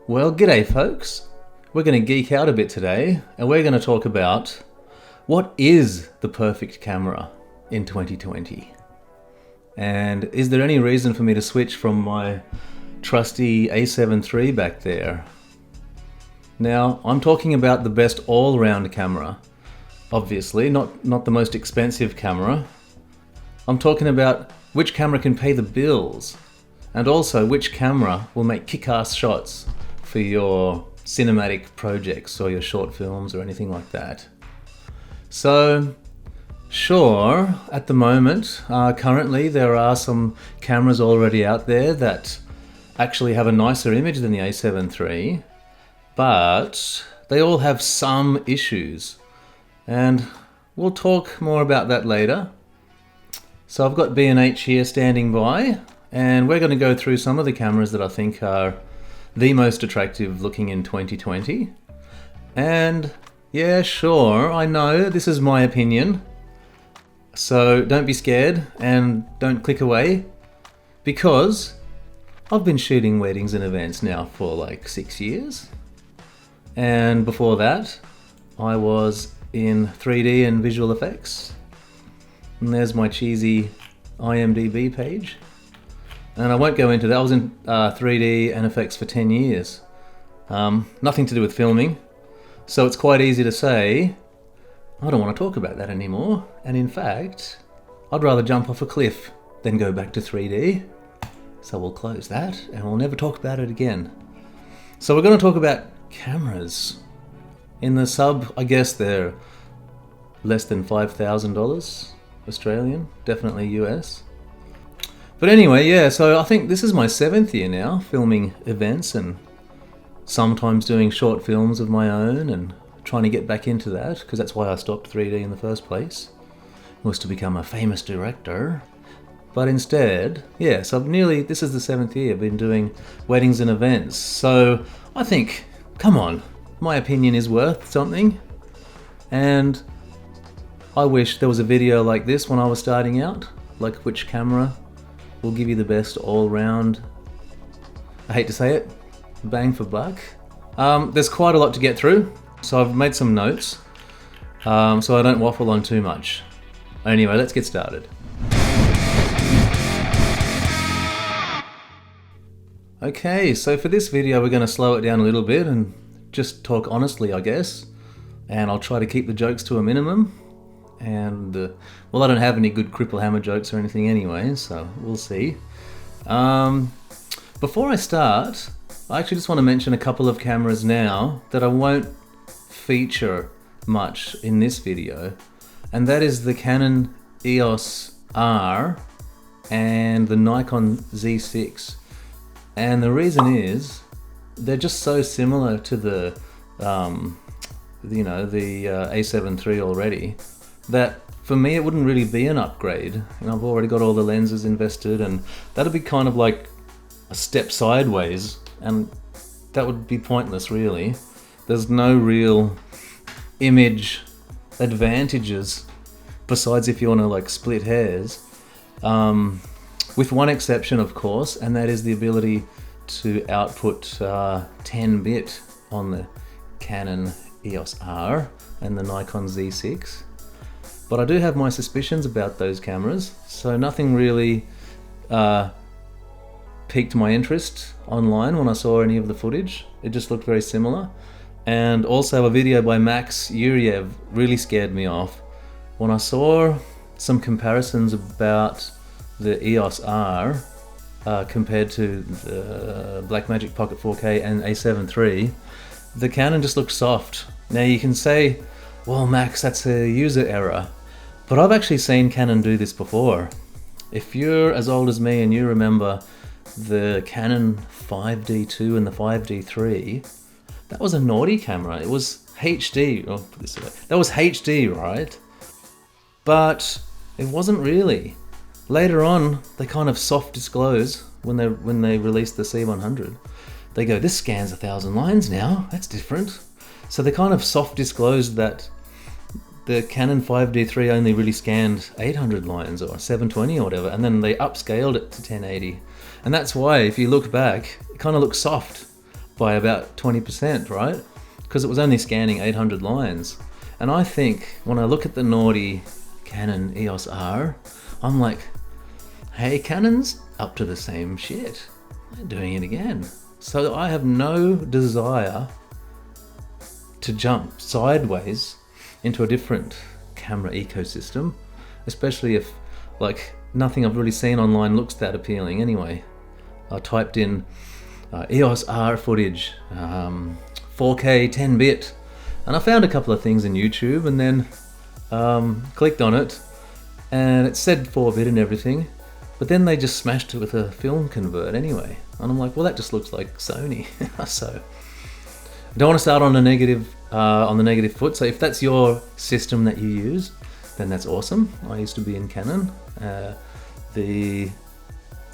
Well, g'day folks. We're going to geek out a bit today, and we're going to talk about what is the perfect camera in 2020. And is there any reason for me to switch from my trusty a7 III back there? Now, I'm talking about the best all-round camera. Obviously, not the most expensive camera. I'm talking about which camera can pay the bills, and also which camera will make kick-ass shots for your cinematic projects or your short films or anything like that. So, sure, at the moment, currently there are some cameras already out there that actually have a nicer image than the a7 III, but they all have some issues, and we'll talk more about that later. So I've got B&H here standing by, and we're going to go through some of the cameras that I think are the most attractive looking in 2020. And yeah, sure, I know this is my opinion, so don't be scared and don't click away, because I've been shooting weddings and events now for like 6 years, and before that I was in 3D and visual effects, and there's my cheesy IMDb page. And I won't go into that. I was in 3D and effects for 10 years. Nothing to do with filming. So it's quite easy to say, I don't want to talk about that anymore. And in fact, I'd rather jump off a cliff than go back to 3D. So we'll close that and we'll never talk about it again. So we're going to talk about cameras. In the sub, I guess they're less than $5,000 Australian, definitely US. But anyway, yeah, so I think this is my 7th year now, filming events and sometimes doing short films of my own and trying to get back into that, because that's why I stopped 3D in the first place, was to become a famous director. But instead, yeah, so this is the 7th year I've been doing weddings and events. So I think, come on, my opinion is worth something. And I wish there was a video like this when I was starting out, like which camera will give you the best all-round, I hate to say it, bang for buck. There's quite a lot to get through, so I've made some notes, so I don't waffle on too much. Anyway, let's get started. Okay, so for this video we're going to slow it down a little bit and just talk honestly, I guess, and I'll try to keep the jokes to a minimum. And well, I don't have any good cripple hammer jokes or anything anyway, so we'll see. Before I start, I actually just want to mention a couple of cameras now that I won't feature much in this video, and that is the Canon EOS R and the Nikon Z6. And the reason is they're just so similar to the a7 III already, that for me it wouldn't really be an upgrade. And I've already got all the lenses invested, and that'd be kind of like a step sideways, and that would be pointless really. There's no real image advantages besides if you want to like split hairs, with one exception of course, and that is the ability to output 10-bit on the Canon EOS R and the Nikon Z6. But I do have my suspicions about those cameras, so nothing really piqued my interest online when I saw any of the footage. It just looked very similar. And also a video by Max Yuriev really scared me off. When I saw some comparisons about the EOS R compared to the Blackmagic Pocket 4K and a7 III, the Canon just looked soft. Now you can say, well Max, that's a user error. But I've actually seen Canon do this before. If you're as old as me and you remember the Canon 5D2 and the 5D3, that was a naughty camera. It was HD, oh, put this away. That was HD, right? But it wasn't really. Later on, they kind of soft disclose when they released the C100. They go, this scans 1,000 lines now, that's different. So they kind of soft disclosed that the Canon 5D3 only really scanned 800 lines or 720 or whatever, and then they upscaled it to 1080. And that's why, if you look back, it kind of looks soft. by about 20%, right? Because it was only scanning 800 lines. And I think when I look at the naughty Canon EOS R, I'm like, hey, Canon's up to the same shit. They're doing it again. So I have no desire to jump sideways into a different camera ecosystem, especially if like nothing I've really seen online looks that appealing anyway. I typed in EOS R footage, 4K 10-bit, and I found a couple of things in YouTube, and then clicked on it, and it said 4-bit and everything, but then they just smashed it with a film convert anyway, and I'm like, well, that just looks like Sony. So I don't want to start on the negative foot. So if that's your system that you use, then that's awesome. I used to be in Canon. The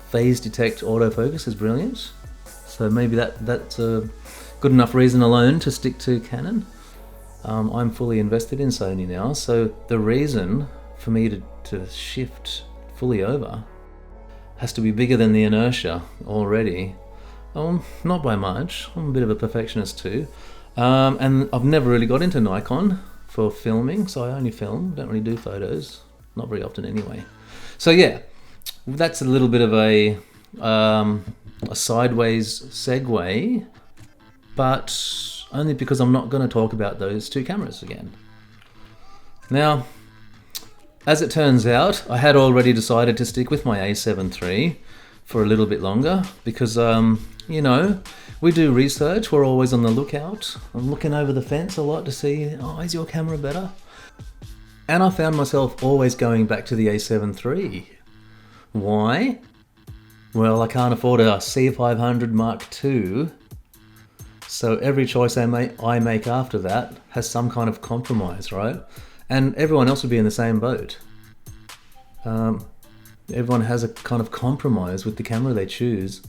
phase detect autofocus is brilliant, so maybe that's a good enough reason alone to stick to Canon. I'm fully invested in Sony now, so the reason for me to shift fully over has to be bigger than the inertia already. Not by much. I'm a bit of a perfectionist too, and I've never really got into Nikon for filming, so I only film, don't really do photos, not very often anyway. So yeah, that's a little bit of a sideways segue, but only because I'm not going to talk about those two cameras again. Now, as it turns out, I had already decided to stick with my a7 III for a little bit longer because, you know, we do research, we're always on the lookout. I'm looking over the fence a lot to see, oh, is your camera better? And I found myself always going back to the a7 III. Why? Well, I can't afford a C500 Mark II, so every choice I make after that has some kind of compromise, right? And everyone else would be in the same boat. Everyone has a kind of compromise with the camera they choose.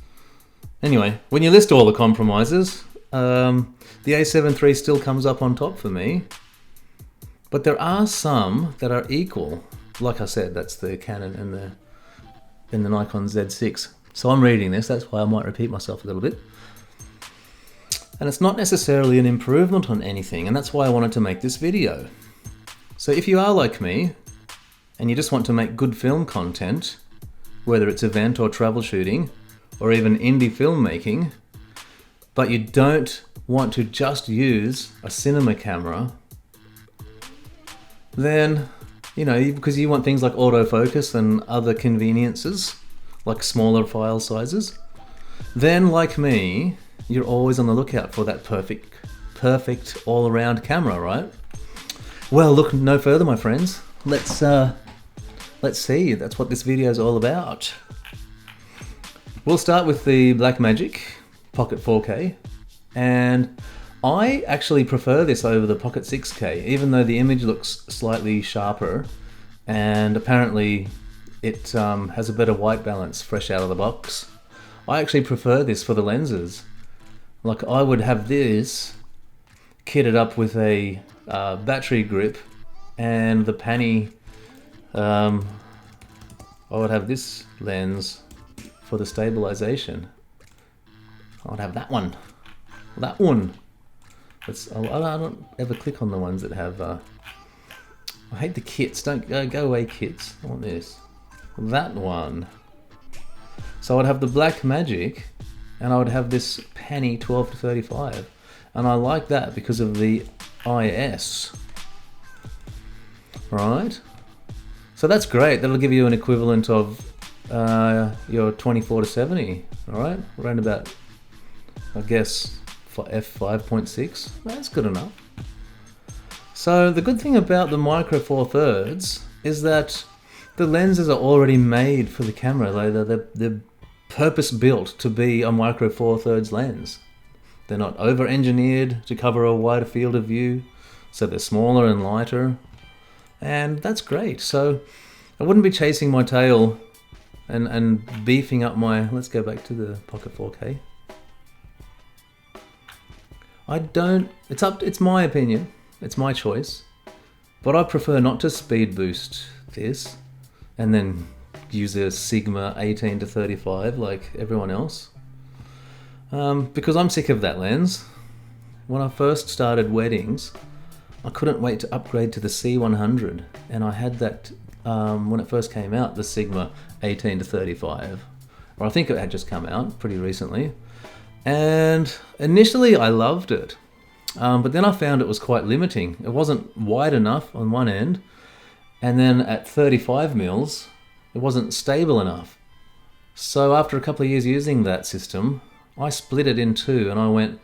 Anyway, when you list all the compromises, the a7 III still comes up on top for me. But there are some that are equal. Like I said, that's the Canon and the Nikon Z6. So I'm reading this, that's why I might repeat myself a little bit. And it's not necessarily an improvement on anything, and that's why I wanted to make this video. So if you are like me, and you just want to make good film content, whether it's event or travel shooting, or even indie filmmaking, but you don't want to just use a cinema camera, then, you know, because you want things like autofocus and other conveniences, like smaller file sizes, then like me, you're always on the lookout for that perfect all-around camera, right? Well, look no further, my friends. Let's see. That's what this video is all about. We'll start with the Blackmagic Pocket 4K, and I actually prefer this over the Pocket 6K, even though the image looks slightly sharper, and apparently it has a better white balance fresh out of the box. I actually prefer this for the lenses. Like, I would have this kitted up with a battery grip and the panny. I would have this lens for the stabilization. I would have that one. That one. I don't ever click on the ones that have. I hate the kits. Don't go away, kits. I want this. That one. So I'd have the Blackmagic, and I would have this penny 12 to 35, and I like that because of the IS. Right. So that's great. That'll give you an equivalent of your 24 to 70. All right, around about, I guess, for f5.6. That's good enough. So the good thing about the Micro Four Thirds is that the lenses are already made for the camera. They're purpose built to be a Micro Four Thirds lens. They're not over-engineered to cover a wider field of view, so they're smaller and lighter, and that's great. So I wouldn't be chasing my tail and beefing up my. Let's go back to the Pocket 4K. I don't. It's my opinion. It's my choice, but I prefer not to speed boost this and then use a Sigma 18 to 35 like everyone else. because I'm sick of that lens. When I first started weddings, I couldn't wait to upgrade to the C100, and I had that when it first came out, the Sigma 18-35, or I think it had just come out pretty recently. And initially I loved it, but then I found it was quite limiting. It wasn't wide enough on one end, and then at 35 mils, it wasn't stable enough. So after a couple of years using that system, I split it in two, and I went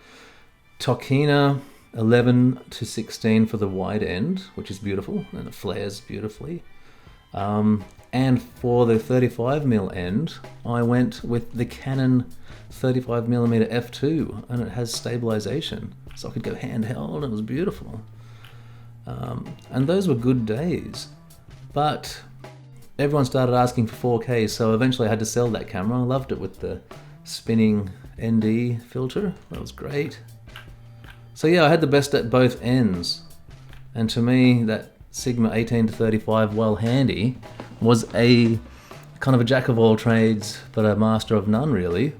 Tokina 11-16 for the wide end, which is beautiful, and it flares beautifully. And for the 35mm end, I went with the Canon 35mm f2, and it has stabilization, so I could go handheld, and it was beautiful. And those were good days, but everyone started asking for 4K, so eventually I had to sell that camera. I loved it with the spinning ND filter, that was great. So yeah, I had the best at both ends, and to me that Sigma 18-35, while handy, was a kind of a jack of all trades but a master of none, really.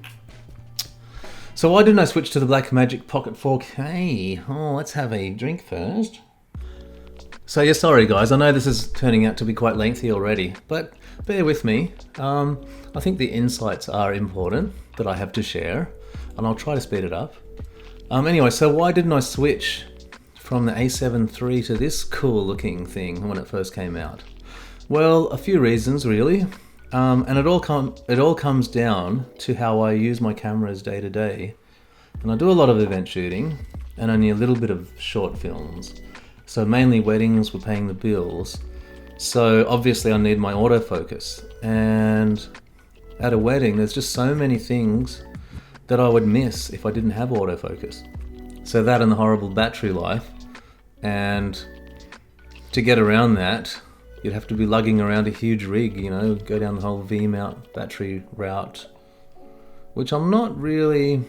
So why didn't I switch to the Blackmagic Pocket 4K? Oh, let's have a drink first. So yeah, sorry guys, I know this is turning out to be quite lengthy already, but bear with me. I think the insights are important that I have to share, and I'll try to speed it up. Anyway, so why didn't I switch from the a7 III to this cool looking thing when it first came out? Well, a few reasons really, and it all comes down to how I use my cameras day to day. And I do a lot of event shooting and only a little bit of short films. So mainly weddings were paying the bills. So obviously I need my autofocus, and at a wedding there's just so many things that I would miss if I didn't have autofocus. So that and the horrible battery life, and to get around that you'd have to be lugging around a huge rig, you know, go down the whole V-mount battery route, which I'm not really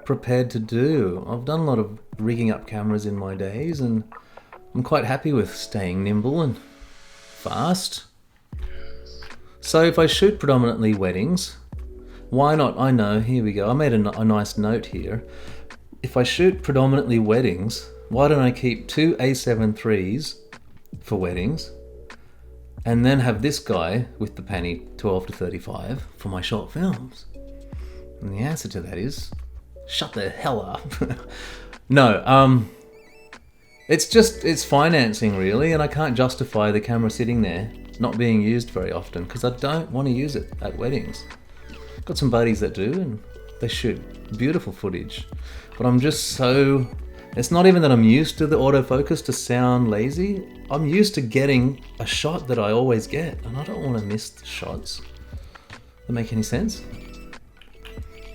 prepared to do. I've done a lot of rigging up cameras in my days, and I'm quite happy with staying nimble and fast. So if I shoot predominantly weddings, why not? I know, here we go. I made a nice note here. If I shoot predominantly weddings, why don't I keep two a7 IIIs for weddings, and then have this guy with the Panny 12-35 for my short films? And the answer to that is, shut the hell up. No, it's financing really, and I can't justify the camera sitting there not being used very often because I don't want to use it at weddings. Got some buddies that do, and they shoot beautiful footage, but I'm just so, it's not even that I'm used to the autofocus to sound lazy. I'm used to getting a shot that I always get, and I don't want to miss the shots. Does that make any sense?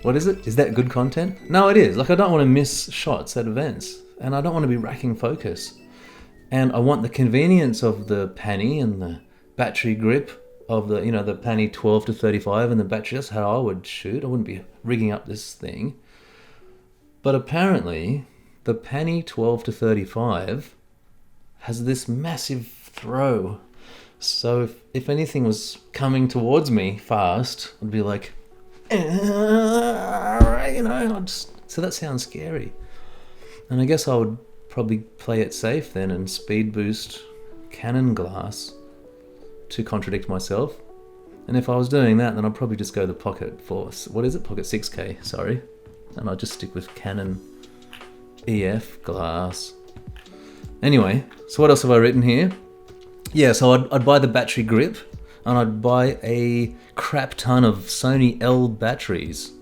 What is it? Is that good content? No, it is. Like, I don't want to miss shots at events, and I don't want to be racking focus. And I want the convenience of the Panny and the battery grip of the, you know, the Panny 12-35 and the battery. That's how I would shoot. I wouldn't be rigging up this thing. But apparently, the Panny 12-35 has this massive throw. So if anything was coming towards me fast, I'd be like, you know, so that sounds scary. And I guess I would probably play it safe then and speed boost Canon glass to contradict myself. And if I was doing that, then I'd probably just go the Pocket for, what is it? Pocket 6K, sorry. And I'd just stick with Canon EF glass. Anyway, so what else have I written here? Yeah, so I'd buy the battery grip, and I'd buy a crap ton of Sony L batteries,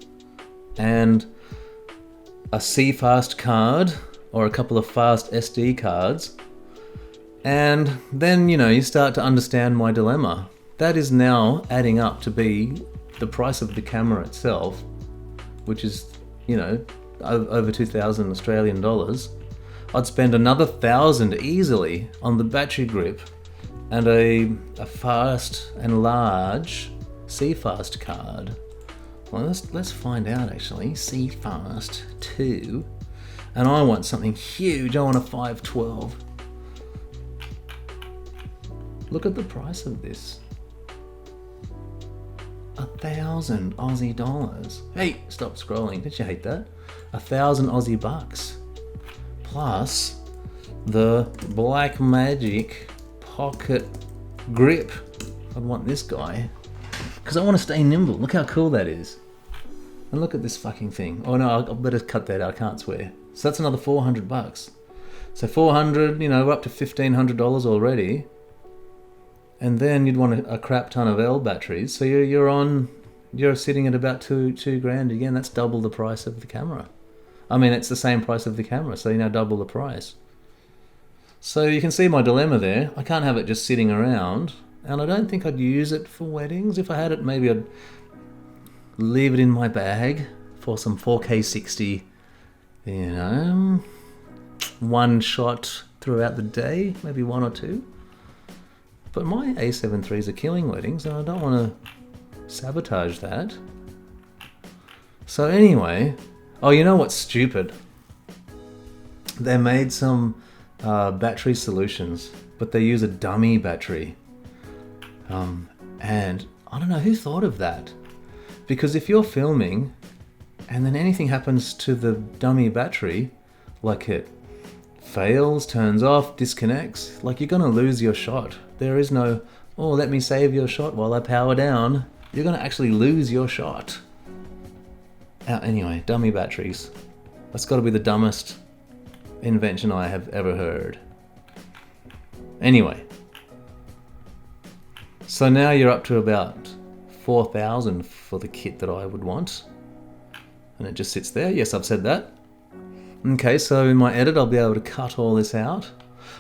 and a C-Fast card, or a couple of fast SD cards. And then, you know, you start to understand my dilemma. That is now adding up to be the price of the camera itself, which is, you know, over 2,000 Australian dollars. I'd spend another 1,000 easily on the battery grip and a fast and large C-Fast card. Well, let's find out actually. C-Fast 2. And I want something huge. I want a 512. Look at the price of this. 1,000 Aussie dollars. Hey, stop scrolling. Did you hate that? 1,000 Aussie bucks. Plus the Blackmagic Pocket grip. I'd want this guy because I want to stay nimble. Look how cool that is. And look at this fucking thing. Oh no, I better cut that out. I can't swear. So that's another 400 bucks. So 400, you know, we're up to $1,500 already. And then you'd want a crap ton of L batteries. So you're sitting at about two grand again. That's double the price of the camera. I mean, it's the same price of the camera, so you know, double the price. So you can see my dilemma there. I can't have it just sitting around, and I don't think I'd use it for weddings. If I had it, maybe I'd leave it in my bag for some 4K 60, you know, one shot throughout the day, maybe one or two. But my A7 IIIs are killing weddings, and I don't want to sabotage that. So anyway, oh, you know what's stupid? They made some battery solutions, but they use a dummy battery. And I don't know who thought of that. Because if you're filming and then anything happens to the dummy battery, like it fails, turns off, disconnects, like you're gonna lose your shot. There is no, oh, let me save your shot while I power down. You're gonna actually lose your shot. Anyway, dummy batteries. That's gotta be the dumbest invention I have ever heard. Anyway. So now you're up to about 4,000 for the kit that I would want. And it just sits there. Yes, I've said that. Okay, so in my edit, I'll be able to cut all this out.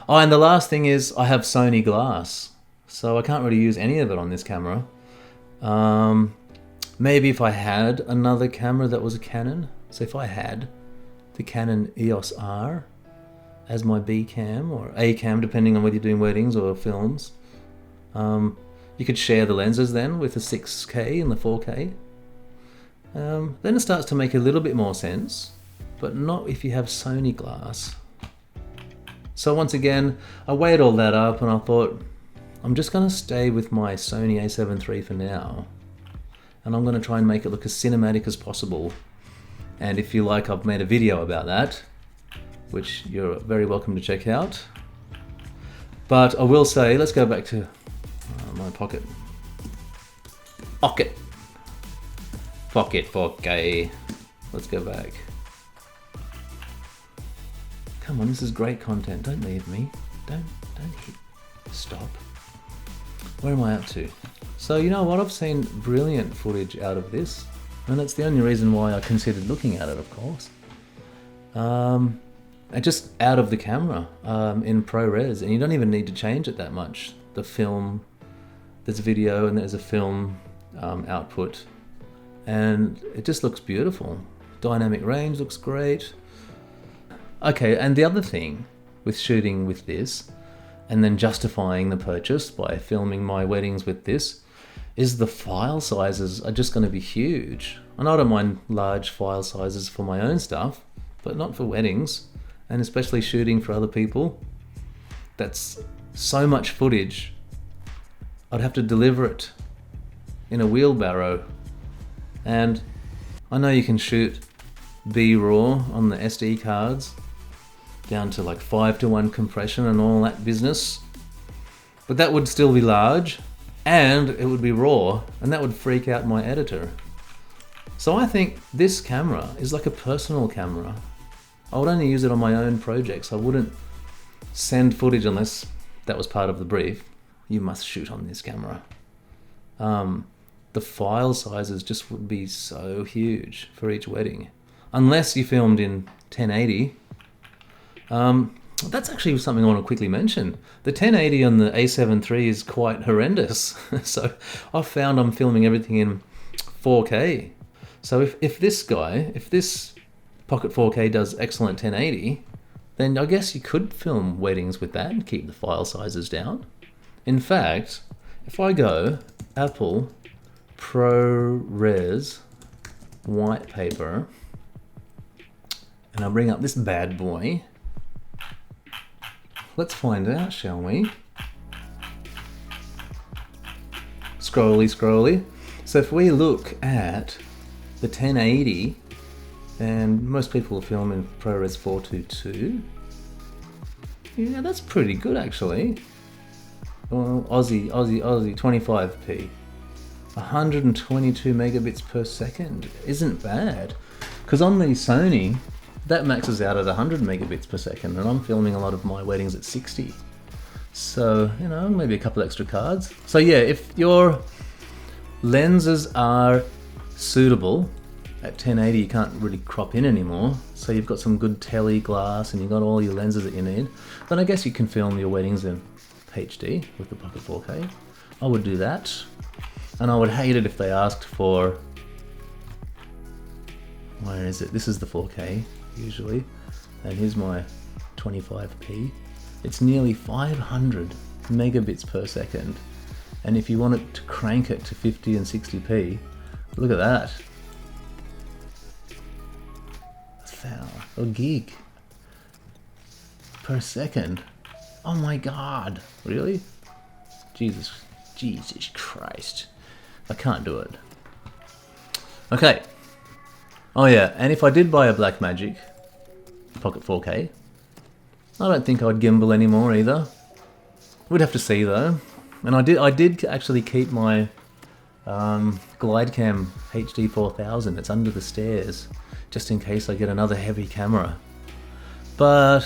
Oh, and the last thing is I have Sony glass. So I can't really use any of it on this camera. Maybe if I had another camera that was a Canon. So if I had the Canon EOS R as my B cam or A cam, depending on whether you're doing weddings or films. You could share the lenses then with the 6K and the 4K. Then it starts to make a little bit more sense, but not if you have Sony glass. So once again, I weighed all that up and I thought, I'm just going to stay with my Sony a7 III for now. And I'm going to try and make it look as cinematic as possible. And if you like, I've made a video about that, which you're very welcome to check out. But I will say, let's go back to my Pocket 4K. Let's go back. Come on, this is great content. Don't leave me. Don't hit stop. Where am I up to? So you know what? I've seen brilliant footage out of this, and that's the only reason why I considered looking at it, of course. And just out of the camera in ProRes, and you don't even need to change it that much. The film, there's video and there's a film output, and it just looks beautiful. Dynamic range looks great. Okay, and the other thing with shooting with this and then justifying the purchase by filming my weddings with this is the file sizes are just going to be huge. And I don't mind large file sizes for my own stuff, but not for weddings, and especially shooting for other people. That's so much footage. I'd have to deliver it in a wheelbarrow. And I know you can shoot B-RAW on the SD cards down to like 5:1 compression and all that business, but that would still be large and it would be raw, and that would freak out my editor. So I think this camera is like a personal camera. I would only use it on my own projects. I wouldn't send footage unless that was part of the brief. You must shoot on this camera. The file sizes just would be so huge for each wedding, unless you filmed in 1080. That's actually something I want to quickly mention. The 1080 on the a7 III is quite horrendous. So I've found I'm filming everything in 4K. So if this Pocket 4K does excellent 1080, then I guess you could film weddings with that and keep the file sizes down. In fact, if I go Apple ProRes white paper and I bring up this bad boy, let's find out, shall we? Scrolly. So if we look at the 1080, and most people film in ProRes 422, yeah, that's pretty good actually. Well, Aussie 25p. 122 megabits per second isn't bad, because on the Sony that maxes out at 100 megabits per second, and I'm filming a lot of my weddings at 60, so you know, maybe a couple extra cards. So yeah, if your lenses are suitable at 1080, you can't really crop in anymore, so you've got some good tele glass and you've got all your lenses that you need, then I guess you can film your weddings in HD with the Pocket 4K. I would do that. And I would hate it if they asked for, where is it? This is the 4K usually, and here's my 25p. It's nearly 500 megabits per second, and if you want it to crank it to 50 and 60p, look at that. A gig per second. Oh my god, really? Jesus Christ. I can't do it. Okay. Oh yeah, and if I did buy a Blackmagic Pocket 4K, I don't think I'd gimbal anymore either. We'd have to see though. And I did actually keep my Glidecam HD 4000. It's under the stairs, just in case I get another heavy camera. But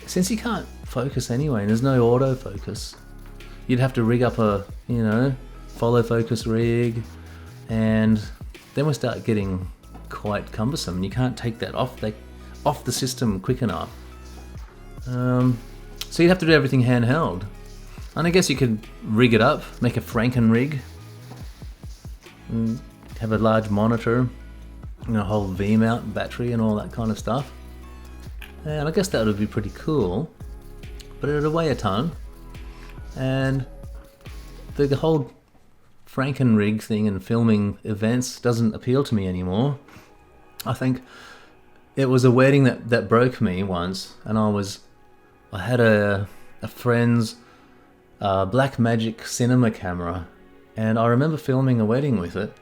since you can't focus anyway, and there's no autofocus, you'd have to rig up a, you know, follow focus rig, and then we start getting quite cumbersome. You can't take that off the system quick enough. So you'd have to do everything handheld. And I guess you could rig it up, make a Franken rig, and have a large monitor, and a whole V mount battery and all that kind of stuff. And I guess that would be pretty cool, but it would weigh a ton. And the whole Franken rig thing and filming events doesn't appeal to me anymore. I think it was a wedding that broke me once, and I had a friend's Blackmagic cinema camera, and I remember filming a wedding with it,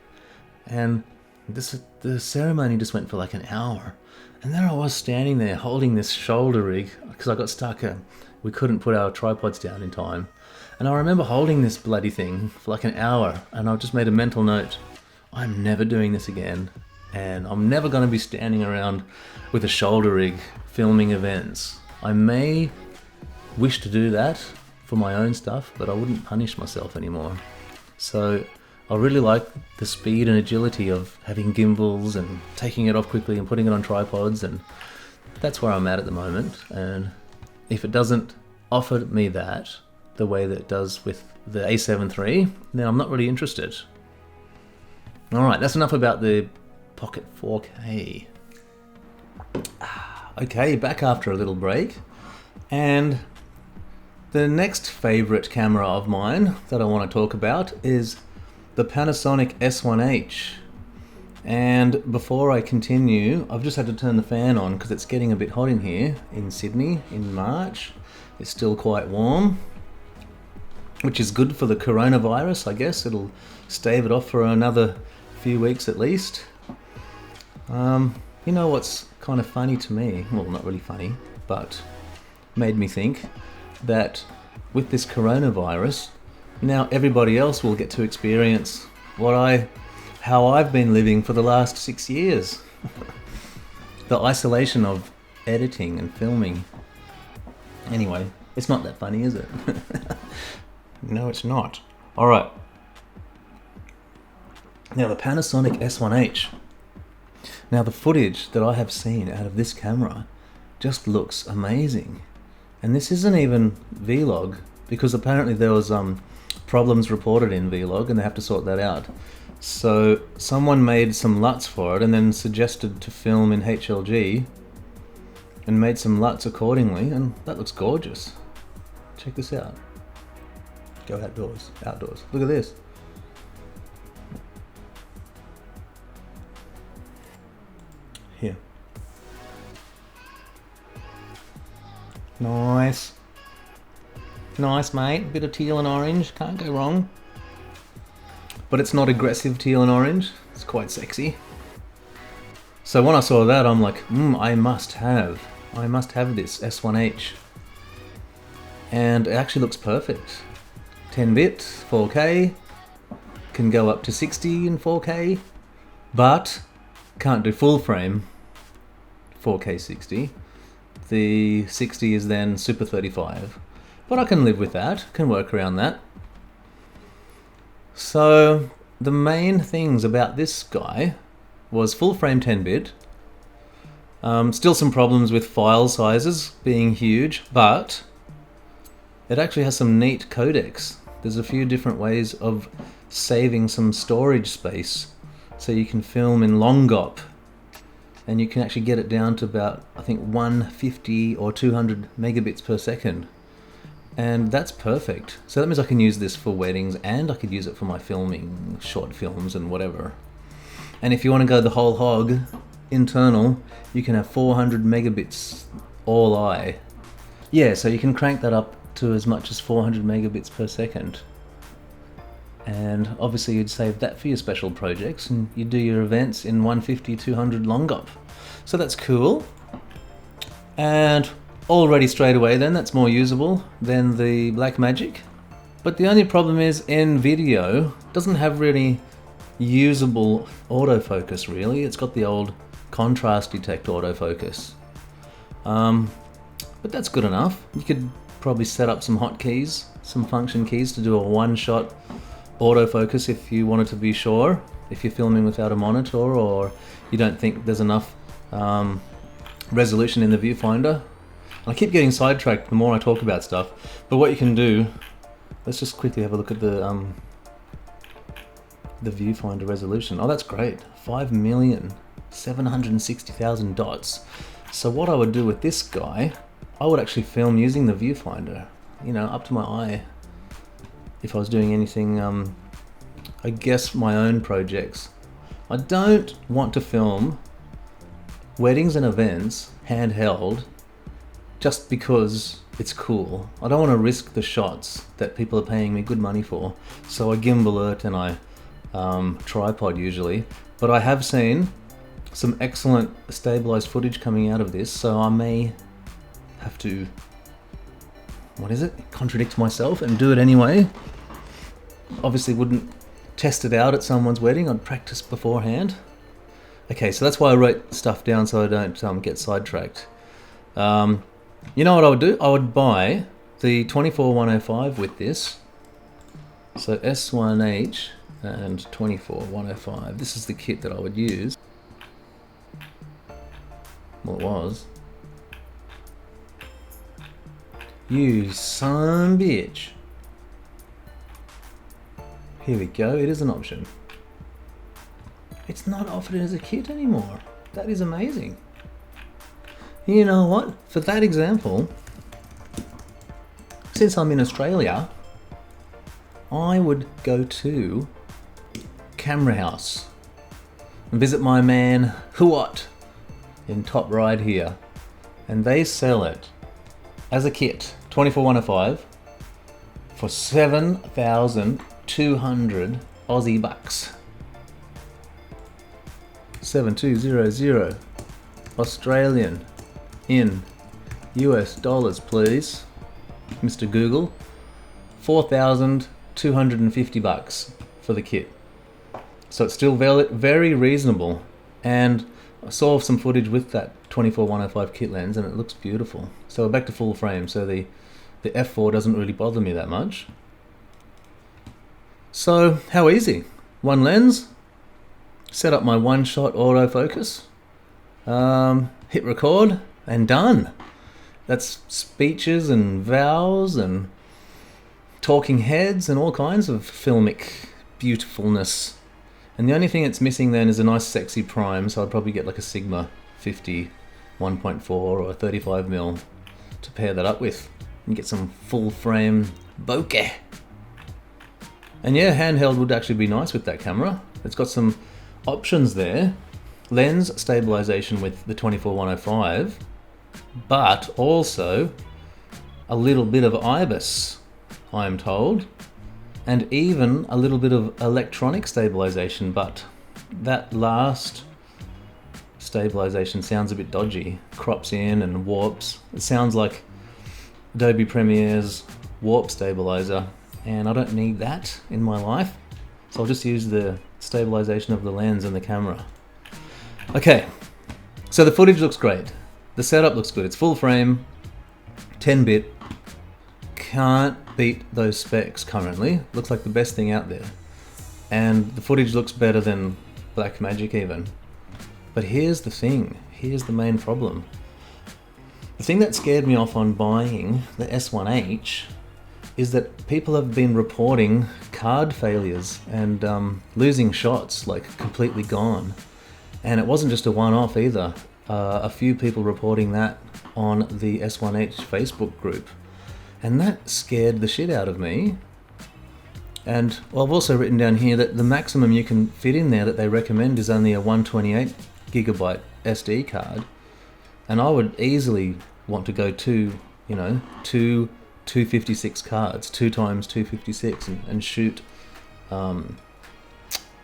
and the ceremony just went for like an hour, and then I was standing there holding this shoulder rig because I got stuck. We couldn't put our tripods down in time. And I remember holding this bloody thing for like an hour, and I just made a mental note, I'm never doing this again, and I'm never going to be standing around with a shoulder rig filming events. I may wish to do that for my own stuff, but I wouldn't punish myself anymore. So I really like the speed and agility of having gimbals and taking it off quickly and putting it on tripods, and that's where I'm at the moment. And if it doesn't offer me that the way that it does with the a7 III, then I'm not really interested. Alright, that's enough about the Pocket 4K. Okay, back after a little break. And the next favourite camera of mine that I want to talk about is the Panasonic S1H. And before I continue, I've just had to turn the fan on because it's getting a bit hot in here in Sydney in March. It's still quite warm, which is good for the coronavirus, I guess. It'll stave it off for another few weeks at least. You know what's kind of funny to me? Well, not really funny, but made me think that with this coronavirus, now everybody else will get to experience how I've been living for the last 6 years. The isolation of editing and filming. Anyway, it's not that funny, is it? No, it's not. Alright. Now the Panasonic S1H. Now the footage that I have seen out of this camera just looks amazing. And this isn't even Vlog, because apparently there was problems reported in Vlog and they have to sort that out. So someone made some LUTs for it and then suggested to film in HLG and made some LUTs accordingly, and that looks gorgeous. Check this out. Go outdoors. Look at this. Here. Nice. Nice, mate. Bit of teal and orange. Can't go wrong. but it's not aggressive teal and orange. It's quite sexy. So when I saw that, I'm like, I must have this S1H. And it actually looks perfect. 10-bit, 4K, can go up to 60 in 4K, but can't do full frame 4K 60. The 60 is then Super 35, but I can live with that, can work around that. So the main things about this guy was full frame 10-bit, still some problems with file sizes being huge, but it actually has some neat codecs. There's a few different ways of saving some storage space, so you can film in long GOP, and you can actually get it down to about, I think, 150 or 200 megabits per second, and that's perfect. So that means I can use this for weddings, and I could use it for my filming, short films and whatever. And if you want to go the whole hog, internal, you can have 400 megabits all eye. Yeah, so you can crank that up to as much as 400 megabits per second. And obviously you'd save that for your special projects, and you do your events in 150, 200 long GOP. So that's cool. And already straight away then, that's more usable than the Blackmagic. But the only problem is, in video, it doesn't have really usable autofocus really. It's got the old contrast detect autofocus. But that's good enough. You could probably set up some hotkeys, some function keys to do a one-shot autofocus if you wanted to be sure, if you're filming without a monitor or you don't think there's enough resolution in the viewfinder. I keep getting sidetracked the more I talk about stuff, but what you can do, let's just quickly have a look at the viewfinder resolution. Oh, that's great, 5,760,000 dots. So what I would do with this guy, I would actually film using the viewfinder, you know, up to my eye. If I was doing anything, I guess my own projects. I don't want to film weddings and events handheld just because it's cool. I don't want to risk the shots that people are paying me good money for. So I gimbal it and I tripod usually. But I have seen some excellent stabilized footage coming out of this, so I may have to, contradict myself and do it anyway. Obviously wouldn't test it out at someone's wedding, I'd practice beforehand. Okay, so that's why I wrote stuff down so I don't get sidetracked. You know what I would do? I would buy the 24105 with this. So S1H and 24105. This is the kit that I would use. Well, it was. You son bitch. Here we go, it is an option. It's not offered as a kit anymore. That is amazing. You know what? For that example, since I'm in Australia, I would go to Camera House and visit my man Huot in top right here. And they sell it as a kit, 24105, for 7,200 Aussie bucks. 7200 Australian in US dollars, please, Mr. Google. 4,250 bucks for the kit. So it's still very reasonable. And I saw some footage with that 24105 kit lens and it looks beautiful. So we're back to full frame, so the f4 doesn't really bother me that much. So how easy? One lens, set up my one-shot autofocus, hit record, and done. That's speeches and vows and talking heads and all kinds of filmic beautifulness. And the only thing it's missing then is a nice sexy prime, so I'd probably get like a Sigma 50 1.4 or 35mm to pair that up with and get some full frame bokeh. And yeah, handheld would actually be nice with that camera. It's got some options there. Lens stabilization with the 24105, but also a little bit of IBIS, I'm told. and even a little bit of electronic stabilization, but that last stabilization sounds a bit dodgy. Crops in and warps. It sounds like Adobe Premiere's warp stabilizer, and I don't need that in my life, so I'll just use the stabilization of the lens and the camera. Okay, so the footage looks great. The setup looks good. It's full frame, 10-bit. Can't beat those specs currently. Looks like the best thing out there. And the footage looks better than Blackmagic even. But here's the thing. Here's the main problem. The thing that scared me off on buying the S1H is that people have been reporting card failures and losing shots, like completely gone. And it wasn't just a one-off either. A few people reporting that on the S1H Facebook group. And that scared the shit out of me. And well, I've also written down here that the maximum you can fit in there that they recommend is only a 128 gigabyte SD card. And I would easily want to go to, you know, two 256 cards, 2 times 256, and shoot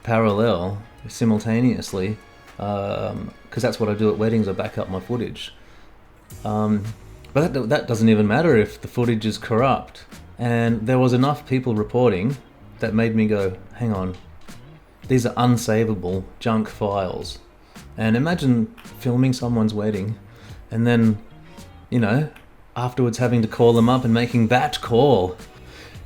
parallel simultaneously, because that's what I do at weddings. I back up my footage. But that doesn't even matter if the footage is corrupt. And there was enough people reporting that made me go, hang on, these are unsavable junk files. And imagine filming someone's wedding and then, you know, afterwards having to call them up and making that call.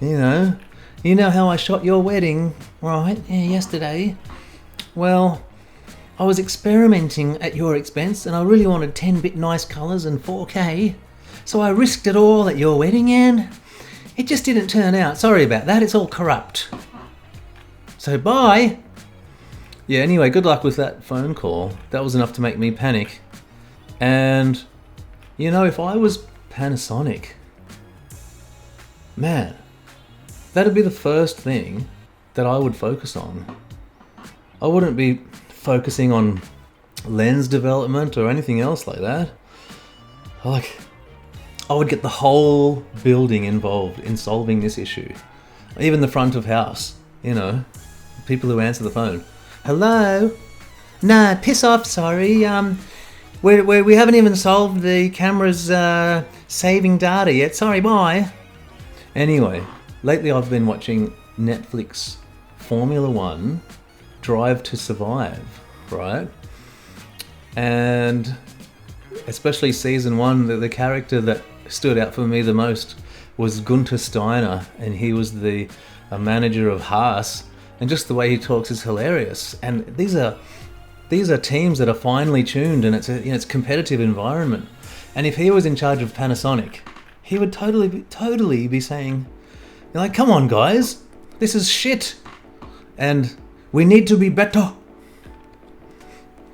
You know how I shot your wedding, right? Yeah, yesterday. Well, I was experimenting at your expense and I really wanted 10-bit nice colours and 4K. So I risked it all at your wedding and it just didn't turn out. Sorry about that, it's all corrupt. So bye. Yeah, anyway, good luck with that phone call. That was enough to make me panic. And, you know, if I was Panasonic, man, that'd be the first thing that I would focus on. I wouldn't be focusing on lens development or anything else like that. I would get the whole building involved in solving this issue. Even the front of house, you know, people who answer the phone. Hello? Nah, piss off, sorry. We haven't even solved the camera's saving data yet. Sorry, bye. Anyway, lately I've been watching Netflix Formula 1 Drive to Survive, right? And especially season 1, the character that stood out for me the most was Gunther Steiner, and he was the manager of Haas, and just the way he talks is hilarious. And these are teams that are finely tuned, and it's a competitive environment. And if he was in charge of Panasonic, he would totally be saying, like, come on guys, this is shit, and we need to be better.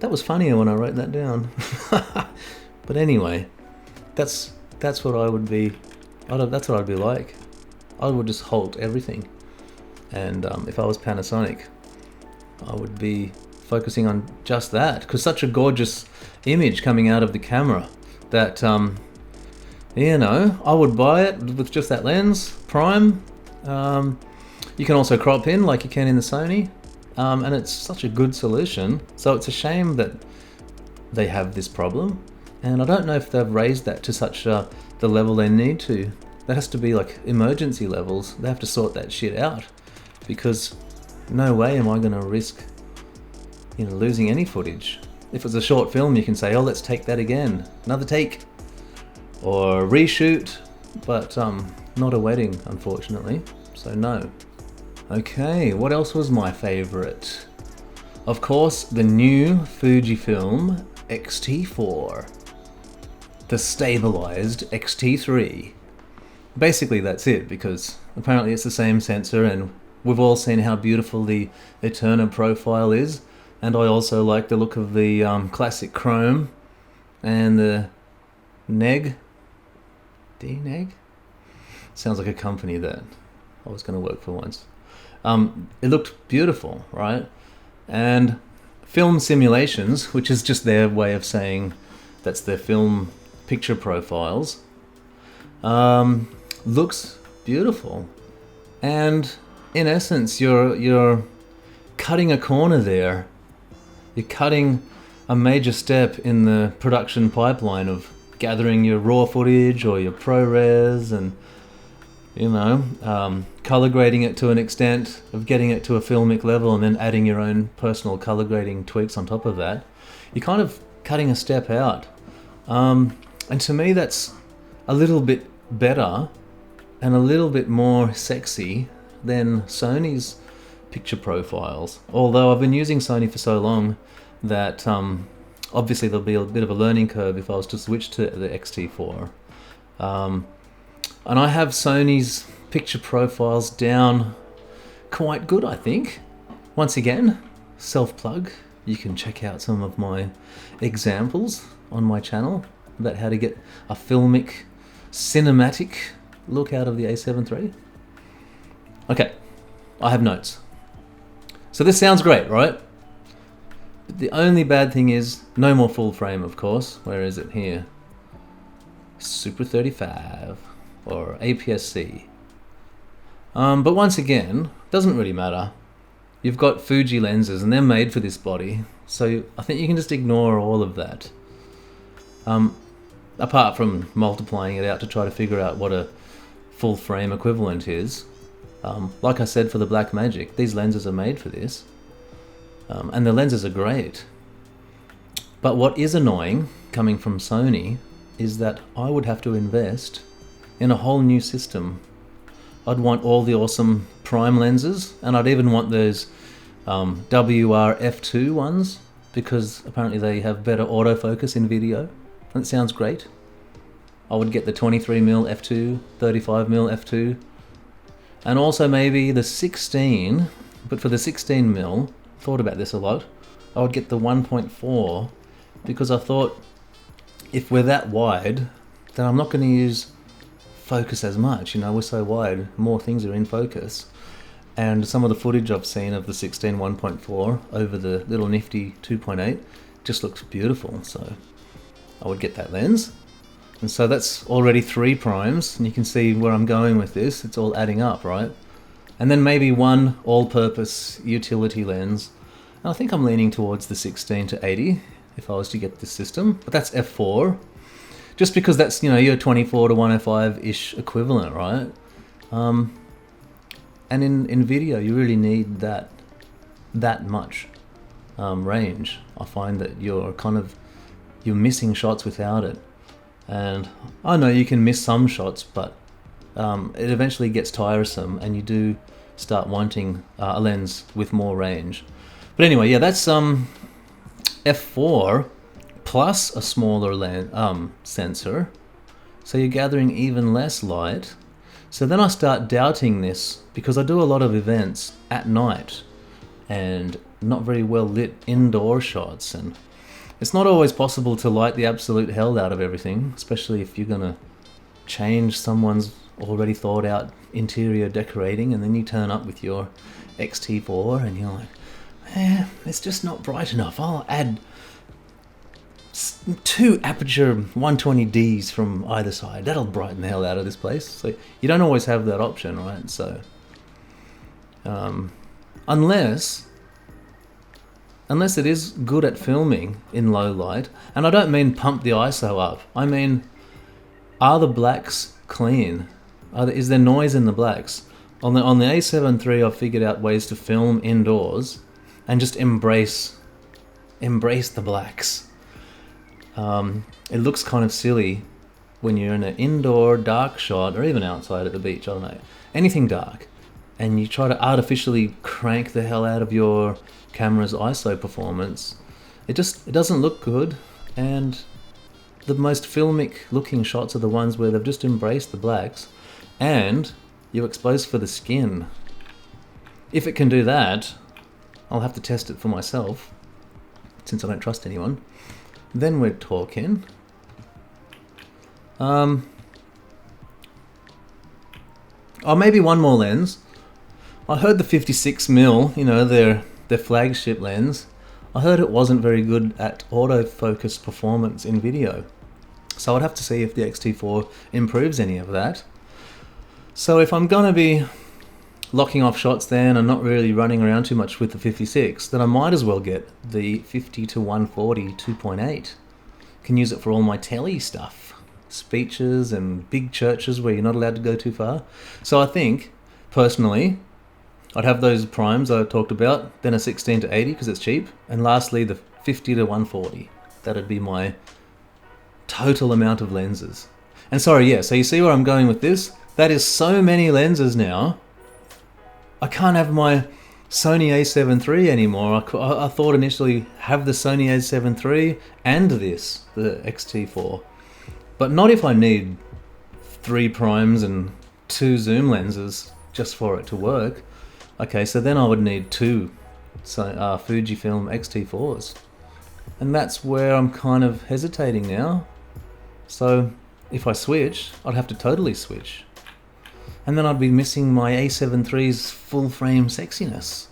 That was funnier when I wrote that down. But anyway, that's what I would be. That's what I'd be like. I would just halt everything. And if I was Panasonic, I would be focusing on just that, because such a gorgeous image coming out of the camera that I would buy it with just that lens, prime. You can also crop in like you can in the Sony, and it's such a good solution. So it's a shame that they have this problem, and I don't know if they've raised that to such the level they need to. That has to be like emergency levels. They have to sort that shit out, because no way am I going to risk losing any footage. If it's a short film, you can say, oh, let's take that again, another take, or reshoot, but not a wedding, unfortunately, so no. Okay, what else was my favorite? Of course, the new Fujifilm X-T4, the stabilized X-T3. Basically that's it, because apparently it's the same sensor, and we've all seen how beautiful the Eterna profile is, and I also like the look of the classic chrome and the Neg. D-Neg? Sounds like a company that I was going to work for once. It looked beautiful, right? And film simulations, which is just their way of saying that's their film picture profiles, looks beautiful. And in essence, you're cutting a corner there. You're cutting a major step in the production pipeline of gathering your raw footage or your ProRes and, you know, color grading it to an extent, of getting it to a filmic level and then adding your own personal color grading tweaks on top of that. You're kind of cutting a step out. And to me, that's a little bit better and a little bit more sexy than Sony's picture profiles. Although I've been using Sony for so long that obviously there'll be a bit of a learning curve if I was to switch to the X-T4. And I have Sony's picture profiles down quite good, I think. Once again, self-plug. You can check out some of my examples on my channel about how to get a filmic, cinematic look out of the a7 III. Okay, I have notes. So this sounds great, right? But the only bad thing is no more full frame, of course. Where is it here? Super 35 or APS-C. But once again, doesn't really matter. You've got Fuji lenses and they're made for this body, so I think you can just ignore all of that. Apart from multiplying it out to try to figure out what a full frame equivalent is. Like I said for the Blackmagic, these lenses are made for this. And the lenses are great. But what is annoying, coming from Sony, is that I would have to invest in a whole new system. I'd want all the awesome prime lenses, and I'd even want those WR-F2 ones, because apparently they have better autofocus in video. And it sounds great. I would get the 23mm f2, 35mm f2, and also maybe the 16, but for the 16mm, thought about this a lot, I would get the 1.4, because I thought if we're that wide, then I'm not going to use focus as much. You know, we're so wide, more things are in focus. And some of the footage I've seen of the 16 1.4 over the little nifty 2.8 just looks beautiful, so I would get that lens. And so that's already 3 primes, and you can see where I'm going with this. It's all adding up, right? And then maybe one all-purpose utility lens. And I think I'm leaning towards the 16 to 80 if I was to get this system, but that's f4. Just because that's, you know, your 24 to 105-ish equivalent, right? And in video, you really need that much range. I find that you're missing shots without it. And I know you can miss some shots, but it eventually gets tiresome and you do start wanting a lens with more range. But anyway, yeah, that's f4 plus a smaller lens, sensor. So you're gathering even less light. So then I start doubting this, because I do a lot of events at night and not very well lit indoor shots, and it's not always possible to light the absolute hell out of everything, especially if you're gonna change someone's already thought out interior decorating, and then you turn up with your X-T4 and you're like, it's just not bright enough. I'll add 2 aperture 120Ds from either side. That'll brighten the hell out of this place. So you don't always have that option, right? So unless it is good at filming in low light, and I don't mean pump the ISO up. I mean, are the blacks clean? Is there noise in the blacks? On the a7 III, I've figured out ways to film indoors and just embrace the blacks. It looks kind of silly when you're in an indoor dark shot, or even outside at the beach, I don't know, anything dark, and you try to artificially crank the hell out of your camera's ISO performance. It doesn't look good, and the most filmic looking shots are the ones where they've just embraced the blacks and you're exposed for the skin. If it can do that, I'll have to test it for myself, since I don't trust anyone. Then we're talking. Oh, maybe one more lens. I heard the 56mm, you know, their flagship lens, I heard it wasn't very good at autofocus performance in video. So I'd have to see if the X-T4 improves any of that. So if I'm gonna be locking off shots then and not really running around too much with the 56, then I might as well get the 50 to 140 2.8. Can use it for all my telly stuff, speeches and big churches where you're not allowed to go too far. So I think, personally, I'd have those primes I talked about, then a 16 to 80 because it's cheap, and lastly the 50 to 140. That'd be my total amount of lenses. And sorry, yeah, so you see where I'm going with this? That is so many lenses now. I can't have my Sony a7iii anymore. I thought initially have the Sony a7iii and this, the X-T4. But not if I need 3 primes and 2 zoom lenses just for it to work. Okay, so then I would need 2 Fujifilm X-T4s. And that's where I'm kind of hesitating now. So if I switch, I'd have to totally switch. And then I'd be missing my a7iii's full frame sexiness.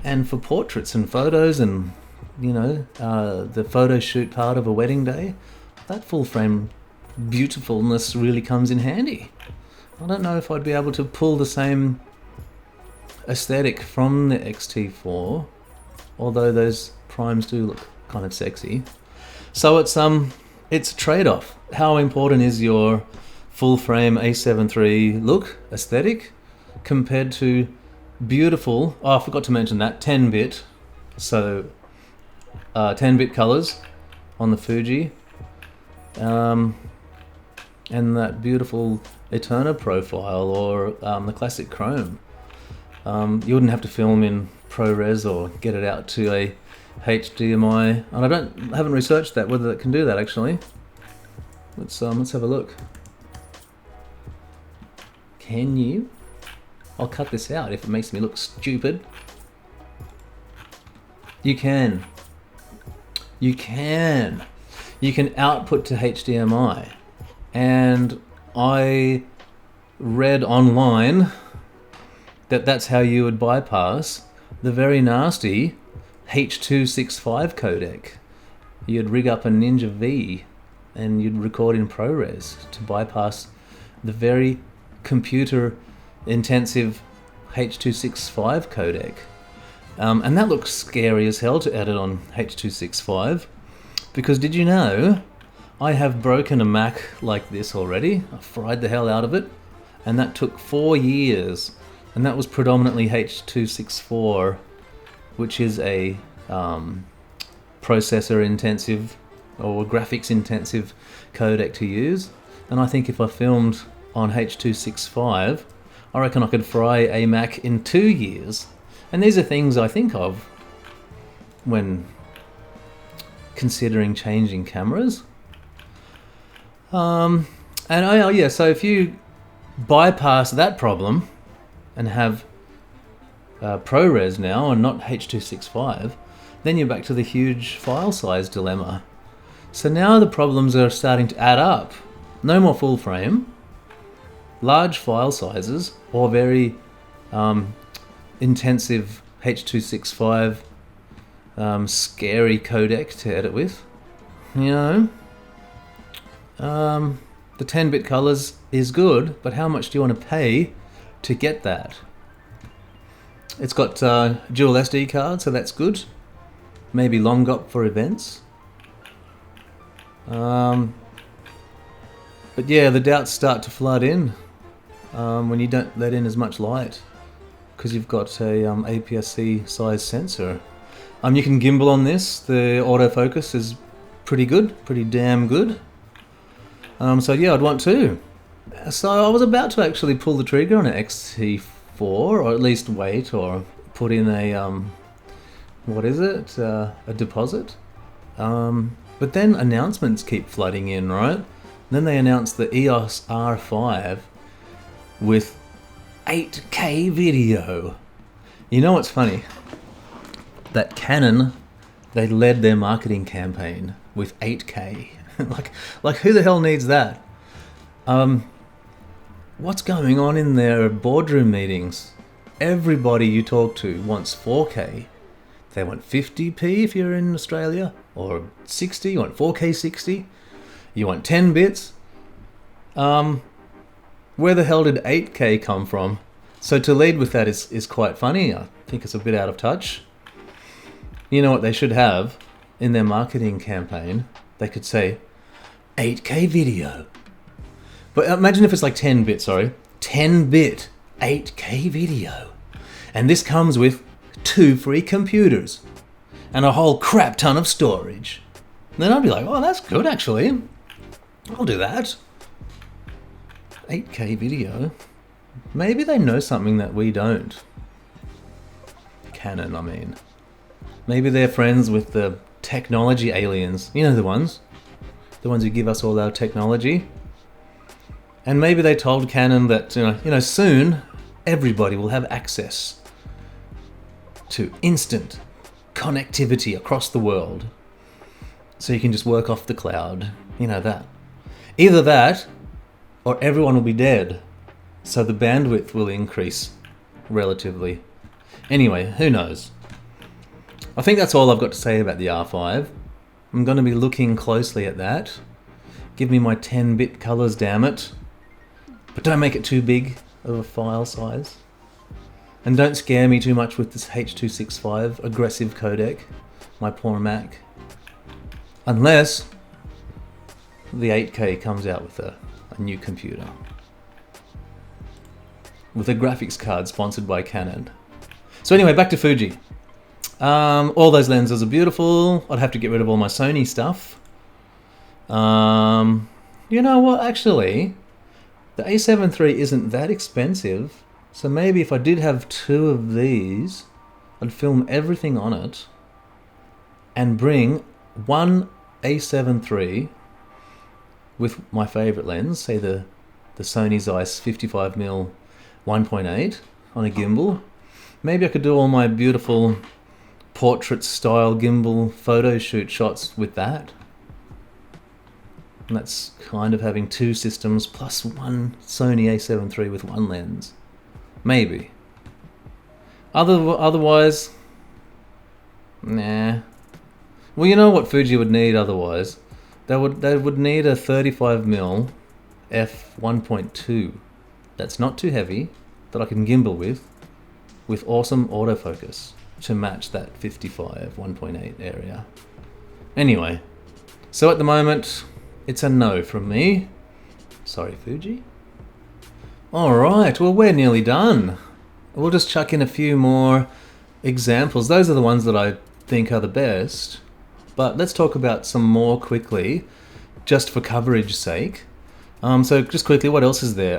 And for portraits and photos and, you know, the photo shoot part of a wedding day, that full frame beautifulness really comes in handy. I don't know if I'd be able to pull the same aesthetic from the X-T4, although those primes do look kind of sexy. So it's a trade-off. How important is your full frame a7iii look, aesthetic, compared to beautiful, I forgot to mention that, 10-bit, so 10-bit colors on the Fuji, and that beautiful Eterna profile, or the classic chrome. You wouldn't have to film in ProRes or get it out to a HDMI, and I haven't researched that, whether it can do that actually. Let's have a look. Can you? I'll cut this out if it makes me look stupid. You can. You can output to HDMI. And I read online that that's how you would bypass the very nasty H.265 codec. You'd rig up a Ninja V and you'd record in ProRes to bypass the very computer intensive H.265 codec. And that looks scary as hell to edit on H.265, because did you know I have broken a Mac like this already? I fried the hell out of it, and that took 4 years, and that was predominantly H.264, which is a processor intensive or graphics intensive codec to use. And I think if I filmed on H.265, I reckon I could fry a Mac in 2 years. And these are things I think of when considering changing cameras. So if you bypass that problem and have ProRes now and not H.265, then you're back to the huge file size dilemma. So now the problems are starting to add up. No more full frame, large file sizes, or very intensive H.265 scary codec to edit with. You know, the 10-bit colors is good, but how much do you want to pay to get that? It's got dual SD card, so that's good. Maybe long GOP for events. But yeah, the doubts start to flood in when you don't let in as much light, because you've got a APS-C size sensor. You can gimbal on this. The autofocus is pretty good, pretty damn good. So yeah, I'd want to. So I was about to actually pull the trigger on an X-T4, or at least wait, or put in a a deposit. But then announcements keep flooding in, right? Then they announced the EOS R5 with 8K video. You know what's funny? That Canon, they led their marketing campaign with 8K. like who the hell needs that? What's going on in their boardroom meetings? Everybody you talk to wants 4K. They want 50p if you're in Australia, or 60. You want 4K 60. You want 10 bits. Where the hell did 8K come from? So to lead with that is quite funny. I think it's a bit out of touch. You know what they should have in their marketing campaign? They could say 8K video. But imagine if it's like 10-bit, 10-bit 8K video. And this comes with 2 free computers and a whole crap ton of storage. Then I'd be like, oh, that's good actually. I'll do that. 8K video. Maybe they know something that we don't. Canon, I mean. Maybe they're friends with the technology aliens. You know the ones? The ones who give us all our technology. And maybe they told Canon that, you know, soon everybody will have access to instant connectivity across the world. So you can just work off the cloud. You know that. Either that, or everyone will be dead. So the bandwidth will increase relatively. Anyway, who knows? I think that's all I've got to say about the R5. I'm going to be looking closely at that. Give me my 10-bit colors, damn it. But don't make it too big of a file size. And don't scare me too much with this H.265 aggressive codec. My poor Mac. Unless the 8K comes out with a new computer. With a graphics card sponsored by Canon. So anyway, back to Fuji. All those lenses are beautiful. I'd have to get rid of all my Sony stuff. You know what, actually, the a7iii isn't that expensive. So maybe if I did have 2 of these, I'd film everything on it and bring one a7iii with my favorite lens, say the Sony Zeiss 55mm 1.8 on a gimbal. Maybe I could do all my beautiful portrait style gimbal photo shoot shots with that. And that's kind of having 2 systems plus one Sony a7iii with 1 lens. Maybe. Otherwise, nah. Well, you know what Fuji would need otherwise? They would need a 35mm f1.2. That's not too heavy, that I can gimbal with awesome autofocus to match that 55 1.8 area. Anyway, so at the moment, it's a no from me. Sorry, Fuji. Alright, well, we're nearly done. We'll just chuck in a few more examples. Those are the ones that I think are the best. But let's talk about some more quickly, just for coverage sake. So just quickly, what else is there?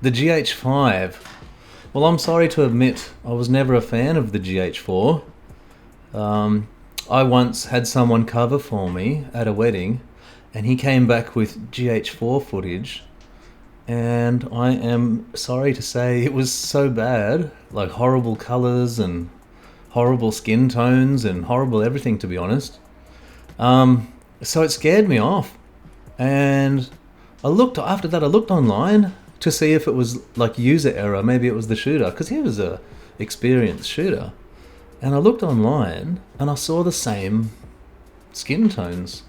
The GH5. Well, I'm sorry to admit, I was never a fan of the GH4. I once had someone cover for me at a wedding, and he came back with GH4 footage, and I am sorry to say it was so bad, like horrible colors and horrible skin tones and horrible everything, to be honest. So it scared me off, and after that I looked online to see if it was like user error. Maybe it was the shooter, because he was a experienced shooter. And I looked online and I saw the same skin tones,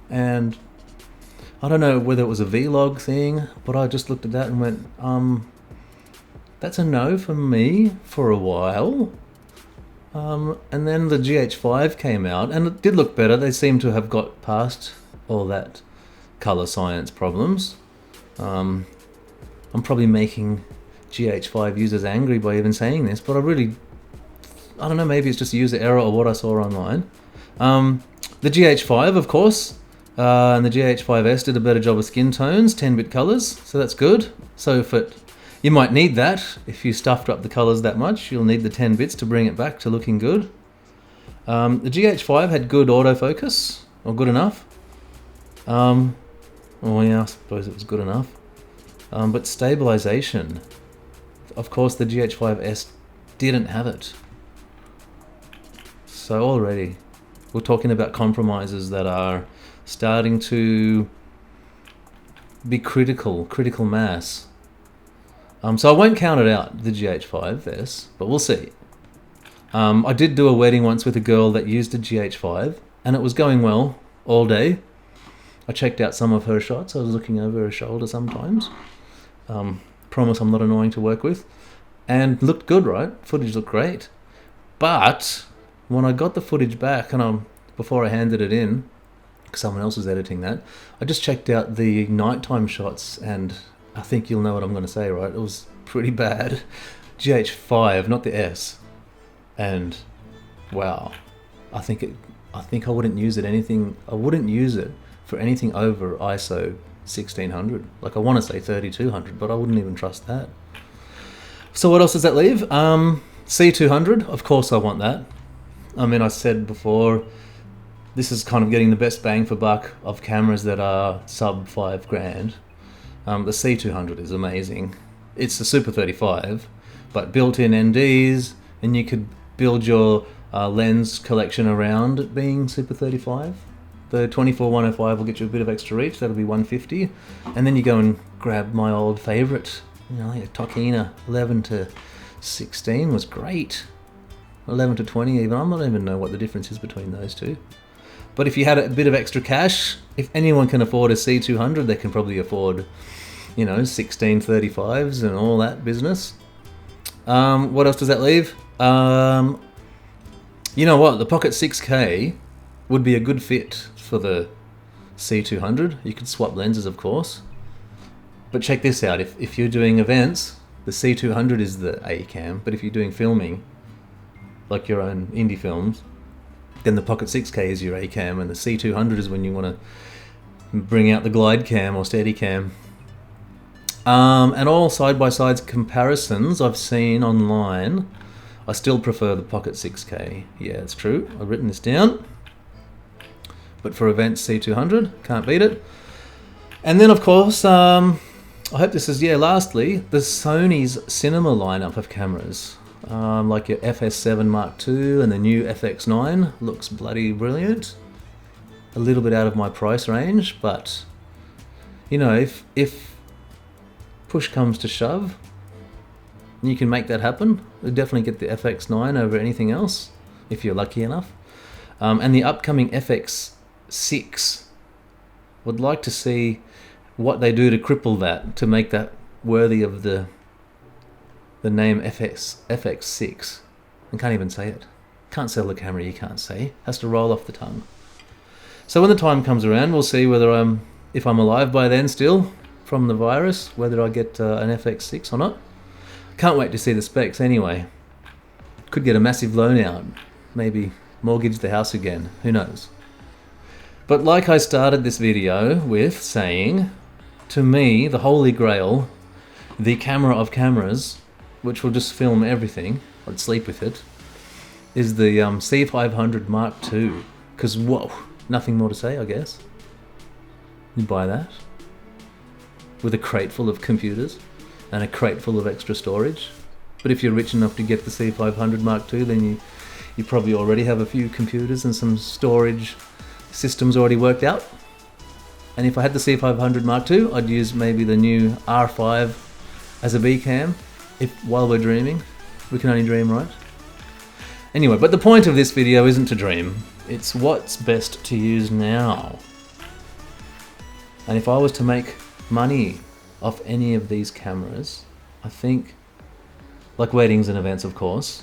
and I don't know whether it was a vlog thing, but I just looked at that and went, that's a no for me for a while. And then the GH5 came out, and it did look better. They seem to have got past all that color science problems. I'm probably making GH5 users angry by even saying this, but I don't know, maybe it's just user error or what I saw online. The GH5, of course, and the GH5s did a better job of skin tones, 10-bit colors, so that's good. So you might need that. If you stuffed up the colors that much, you'll need the 10 bits to bring it back to looking good. The GH5 had good autofocus, or good enough. Oh yeah, I suppose it was good enough. But stabilization, of course the GH5s didn't have it. So already we're talking about compromises that are starting to be critical mass. So I won't count it out, the GH5s, but we'll see. I did do a wedding once with a girl that used a GH5, and it was going well all day. I checked out some of her shots. I was looking over her shoulder sometimes. Promise I'm not annoying to work with. and looked good, right? Footage looked great. But when I got the footage back, and before I handed it in, because someone else was editing that, I just checked out the nighttime shots, and I think you'll know what I'm going to say, right? It was pretty bad. GH5, not the S, and wow, I think I wouldn't use it anything. I wouldn't use it for anything over ISO 1600. Like, I want to say 3200, but I wouldn't even trust that. So what else does that leave? C200, of course I want that. I mean, I said before, this is kind of getting the best bang for buck of cameras that are sub $5,000. The C200 is amazing. It's the Super 35, but built-in NDs, and you could build your lens collection around it being Super 35. The 24-105 will get you a bit of extra reach. That'll be 150, and then you go and grab my old favorite, like a Tokina 11 to 16 was great. 11 to 20 even. I don't even know what the difference is between those two. But if you had a bit of extra cash, if anyone can afford a C200, they can probably afford, 1635s and all that business. What else does that leave? You know what? The Pocket 6K would be a good fit for the C200. You could swap lenses, of course. But check this out. If you're doing events, the C200 is the A cam. But if you're doing filming, like your own indie films, then the Pocket 6K is your A cam, and the C200 is when you want to bring out the glide cam or steady cam. And all side-by-side comparisons I've seen online, I still prefer the Pocket 6K. Yeah, it's true. I've written this down. But for events, C200, can't beat it. And then, of course, I hope this is, lastly, the Sony's cinema lineup of cameras. Like your FS7 Mark II and the new FX9 looks bloody brilliant. A little bit out of my price range, but, if push comes to shove, and you can make that happen, you'll definitely get the FX9 over anything else, if you're lucky enough. And the upcoming FX6, would like to see what they do to cripple that, to make that worthy of the name FX6. I can't even say it. Can't sell the camera, you can't say. Has to roll off the tongue. So when the time comes around, we'll see whether if I'm alive by then still, from the virus, whether I get an FX6 or not. Can't wait to see the specs anyway. Could get a massive loan out. Maybe mortgage the house again. Who knows? But like I started this video with saying, to me, the holy grail, the camera of cameras, which will just film everything, I'd sleep with it, is the C500 Mark II. Because, whoa, nothing more to say, I guess. You buy that with a crate full of computers and a crate full of extra storage. But if you're rich enough to get the C500 Mark II, then you probably already have a few computers and some storage systems already worked out. And if I had the C500 Mark II, I'd use maybe the new R5 as a B cam. While we're dreaming, we can only dream, right? Anyway, but the point of this video isn't to dream. It's what's best to use now. And if I was to make money off any of these cameras, I think, like weddings and events, of course,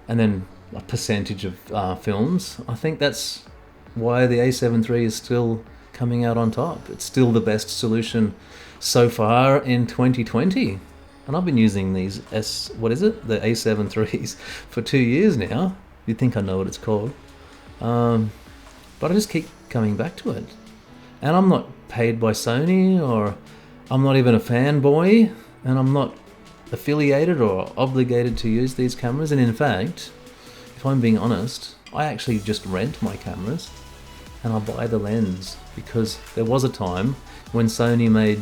and then a percentage of films, I think that's why the a7iii is still coming out on top. It's still the best solution so far in 2020. And I've been using these the a7iiis for 2 years now. You'd think I know what it's called. But I just keep coming back to it. And I'm not paid by Sony, or I'm not even a fanboy, and I'm not affiliated or obligated to use these cameras. And in fact, if I'm being honest, I actually just rent my cameras and I buy the lens, because there was a time when Sony made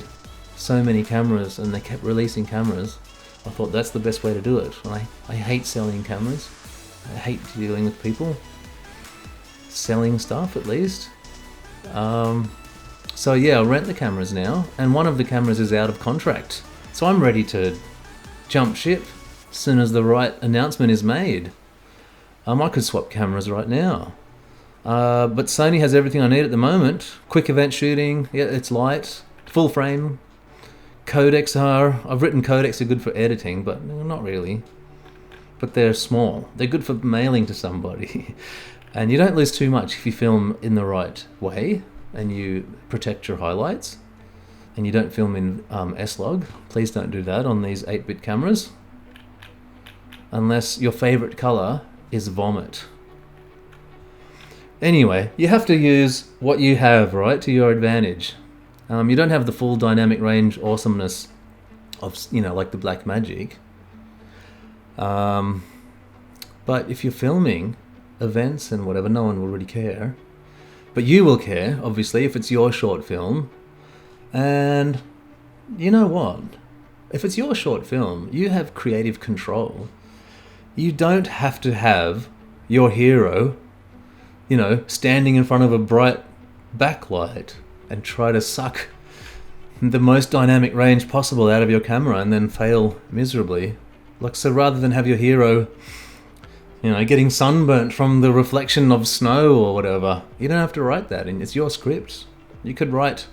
so many cameras and they kept releasing cameras. I thought that's the best way to do it. And I hate selling cameras. I hate dealing with people selling stuff, at least. So yeah, I rent the cameras now, and one of the cameras is out of contract. So I'm ready to jump ship as soon as the right announcement is made. I could swap cameras right now. But Sony has everything I need at the moment. Quick event shooting, yeah, it's light, full frame, Codecs are, I've written codecs are good for editing, but not really. But they're small. They're good for mailing to somebody. And you don't lose too much if you film in the right way and you protect your highlights and you don't film in S-Log. Please don't do that on these 8-bit cameras unless your favorite color is vomit. Anyway, you have to use what you have, right, to your advantage. You don't have the full dynamic range awesomeness of, like the Blackmagic. But if you're filming events and whatever, no one will really care. But you will care, obviously, if it's your short film. And you know what? If it's your short film, you have creative control. You don't have to have your hero, standing in front of a bright backlight and try to suck the most dynamic range possible out of your camera and then fail miserably. So rather than have your hero, getting sunburnt from the reflection of snow or whatever, you don't have to write that, and it's your script. You could write,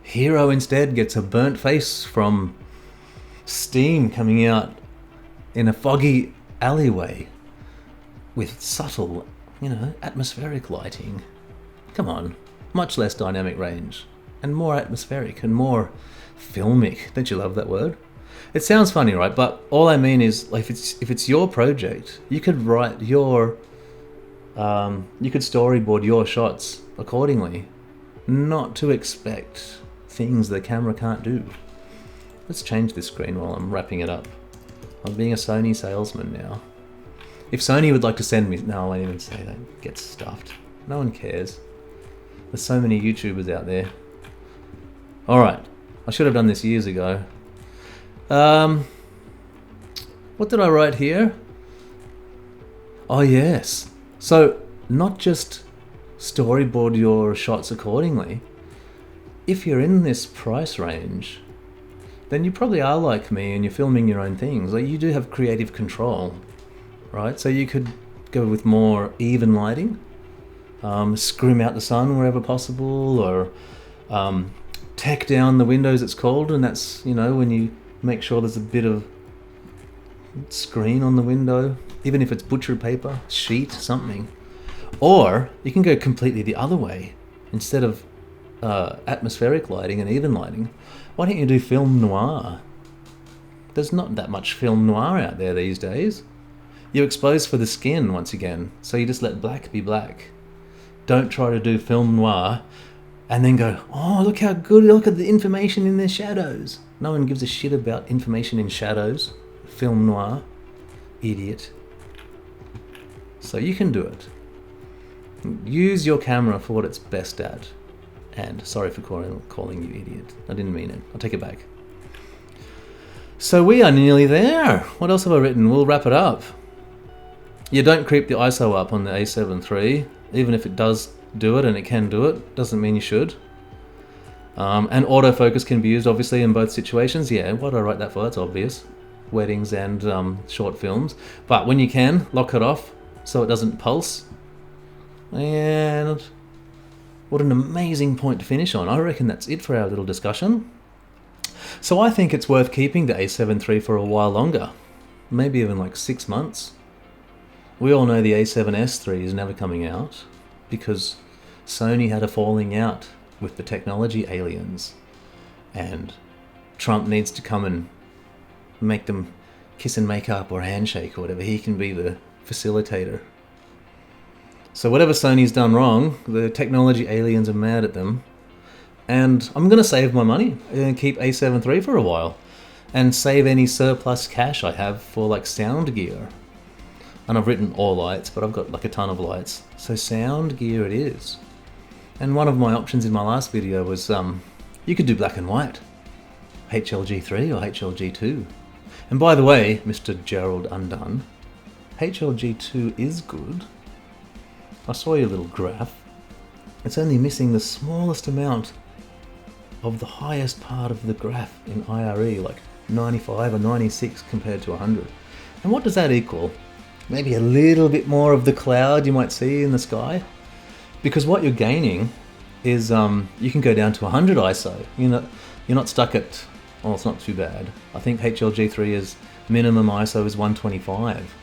hero instead gets a burnt face from steam coming out in a foggy alleyway with subtle, atmospheric lighting. Come on, much less dynamic range and more atmospheric and more filmic. Don't you love that word? It sounds funny, right? But all I mean is, like, if it's your project, you could write your, you could storyboard your shots accordingly, not to expect things the camera can't do. Let's change this screen while I'm wrapping it up. I'm being a Sony salesman now. If Sony would like to send me, no, I won't even say that. Get stuffed. No one cares. There's so many YouTubers out there. All right, I should have done this years ago. What did I write here? Oh yes. So not just storyboard your shots accordingly. If you're in this price range, then you probably are like me and you're filming your own things. Like, you do have creative control, right? So you could go with more even lighting, scrim out the sun wherever possible, or tack down the windows, it's called, and that's, when you make sure there's a bit of screen on the window, even if it's butcher paper, sheet, something. Or you can go completely the other way. Instead of atmospheric lighting and even lighting, why don't you do film noir? There's not that much film noir out there these days. You expose for the skin once again, so you just let black be black. Don't try to do film noir and then go, oh, look how good, look at the information in the shadows. No one gives a shit about information in shadows. Film noir. Idiot. So you can do it. Use your camera for what it's best at. And sorry for calling you idiot. I didn't mean it. I'll take it back. So we are nearly there. What else have I written? We'll wrap it up. You don't creep the ISO up on the a7 III. Even if it does do it, and it can do it, doesn't mean you should. And autofocus can be used obviously in both situations. Yeah, why do I write that for? That's obvious. Weddings and short films. But when you can, lock it off so it doesn't pulse. And what an amazing point to finish on. I reckon that's it for our little discussion. So I think it's worth keeping the a7 III for a while longer. Maybe even like 6 months. We all know the a7S III is never coming out because Sony had a falling out with the technology aliens, and Trump needs to come and make them kiss and make up or handshake or whatever. He can be the facilitator. So whatever Sony's done wrong, the technology aliens are mad at them, and I'm going to save my money and keep a7 III for a while and save any surplus cash I have for like sound gear. And I've written all lights, but I've got like a ton of lights, so sound gear it is. And one of my options in my last video was you could do black and white, HLG3 or HLG2. And by the way, Mr. Gerald Undone, HLG2 is good. I saw your little graph. It's only missing the smallest amount of the highest part of the graph in IRE, like 95 or 96 compared to 100. And what does that equal? Maybe a little bit more of the cloud you might see in the sky? Because what you're gaining is you can go down to 100 ISO. You're not stuck at Well, it's not too bad. I think HLG3 is minimum ISO is 125.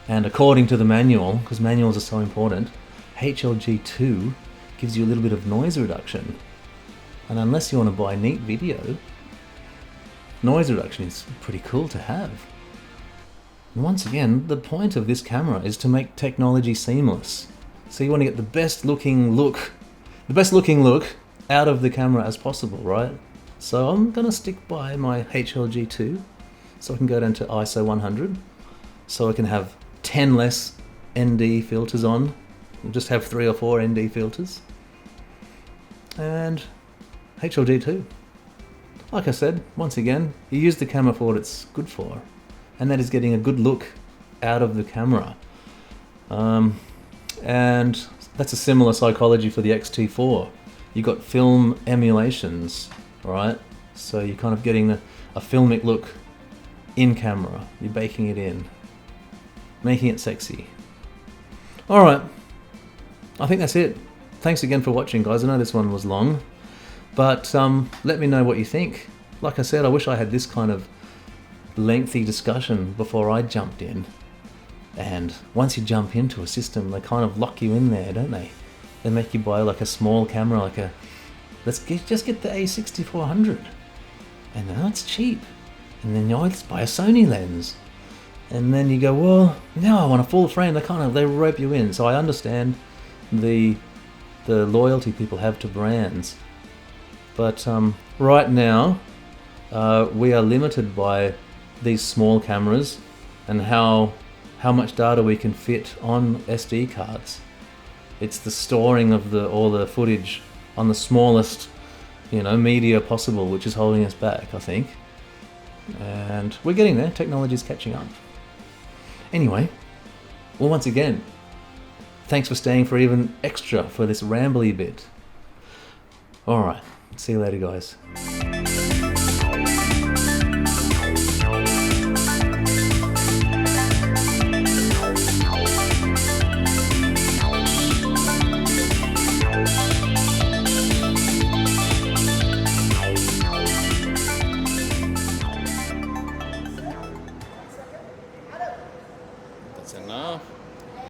And according to the manual, because manuals are so important, HLG2 gives you a little bit of noise reduction. And unless you want to buy neat video, noise reduction is pretty cool to have. And once again, the point of this camera is to make technology seamless. So you want to get the best looking look out of the camera as possible, right? So I'm going to stick by my HLG2, so I can go down to ISO 100, so I can have 10 less ND filters on. We'll just have 3 or 4 ND filters. And HLG2. Like I said, once again, you use the camera for what it's good for, and that is getting a good look out of the camera. And that's a similar psychology for the X-T4. You got film emulations, right? So you're kind of getting a filmic look in camera. You're baking it in, making it sexy. All right, I think that's it. Thanks again for watching, guys. I know this one was long, but let me know what you think. Like I said, I wish I had this kind of lengthy discussion before I jumped in. And once you jump into a system, they kind of lock you in there, don't they? They make you buy like a small camera, like a, just get the A6400. And now it's cheap. And then let's buy a Sony lens. And then you go, well, now I want a full frame. They rope you in. So I understand the loyalty people have to brands. But right now, we are limited by these small cameras and how much data we can fit on SD cards. It's the storing of all the footage on the smallest, media possible, which is holding us back, I think. And we're getting there. Technology's catching up. Anyway, well, once again, thanks for staying for even extra for this rambly bit. All right, see you later, guys. That's enough.